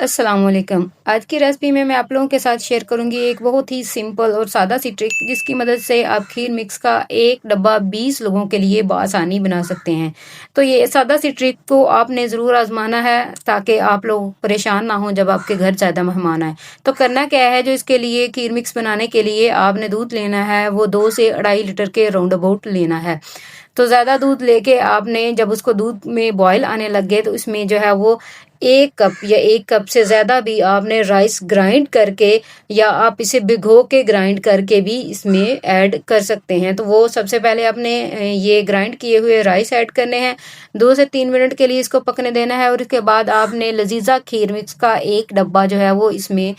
अस्सलाम वालेकुम। आज की रेसिपी में मैं आप लोगों के साथ शेयर करूंगी एक बहुत ही सिंपल और सादा सी ट्रिक जिसकी मदद से आप खीर मिक्स का एक डब्बा 20 लोगों के लिए बआसानी बना सकते हैं। तो ये सादा सी ट्रिक को आपने ज़रूर आजमाना है ताकि आप लोग परेशान ना हों जब आपके घर ज़्यादा मेहमान आए। तो करना क्या है, जो इसके लिए खीर मिक्स बनाने के लिए आपने दूध लेना है वो 2 से 2.5 लीटर के राउंड अबाउट लेना है। तो ज़्यादा दूध लेके आपने जब उसको दूध में बॉयल आने लग गए तो इसमें जो है वो 1 कप या 1 कप से ज़्यादा भी आपने राइस ग्राइंड करके या आप इसे भिगो के ग्राइंड करके भी इसमें ऐड कर सकते हैं। तो वो सबसे पहले आपने ये ग्राइंड किए हुए राइस ऐड करने हैं। 2 से 3 मिनट के लिए इसको पकने देना है और उसके बाद आपने लजीजा खीर मिक्स का 1 डब्बा जो है वो इसमें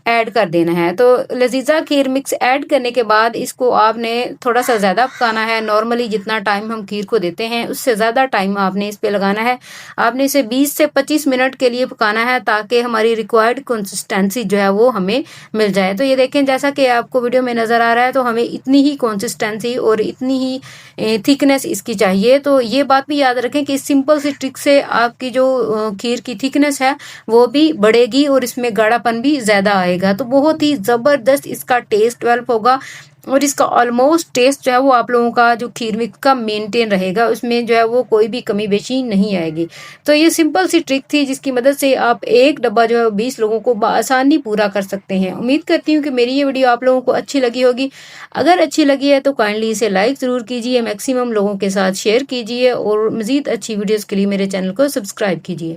ऐड कर देना है। तो लजीजा खीर मिक्स ऐड करने के बाद इसको आपने थोड़ा-सा ज़्यादा पकाना है। नॉर्मली जितना टाइम हम खीर को देते हैं उससे ज़्यादा टाइम आपने इस पे लगाना है। आपने इसे 20 से 25 मिनट के लिए पकाना है ताकि हमारी रिक्वायर्ड कंसिस्टेंसी जो है वो हमें मिल जाए। तो ये देखें, जैसा कि आपको वीडियो में नज़र आ रहा है, तो हमें इतनी ही कंसिस्टेंसी और इतनी ही थिकनेस इसकी चाहिए। तो ये बात भी याद रखें कि इस सिंपल सी ट्रिक से आपकी जो खीर की थिकनेस है वो भी बढ़ेगी और इसमें गाढ़ापन भी ज़्यादा आएगा। तो बहुत ही ज़बरदस्त इसका टेस्ट डेवलप होगा और इसका ऑलमोस्ट टेस्ट जो है वो आप लोगों का जो खीर मिक्स का मेंटेन रहेगा, उसमें जो है वो कोई भी कमी बेशी नहीं आएगी। तो ये सिंपल सी ट्रिक थी जिसकी मदद से आप एक डब्बा जो है 20 लोगों को बआसानी पूरा कर सकते हैं। उम्मीद करती हूँ कि मेरी ये वीडियो आप लोगों को अच्छी लगी होगी। अगर अच्छी लगी है तो काइंडली इसे लाइक ज़रूर कीजिए, मैक्सिमम लोगों के साथ शेयर कीजिए और मज़ीद अच्छी वीडियोज़ के लिए मेरे चैनल को सब्सक्राइब कीजिए।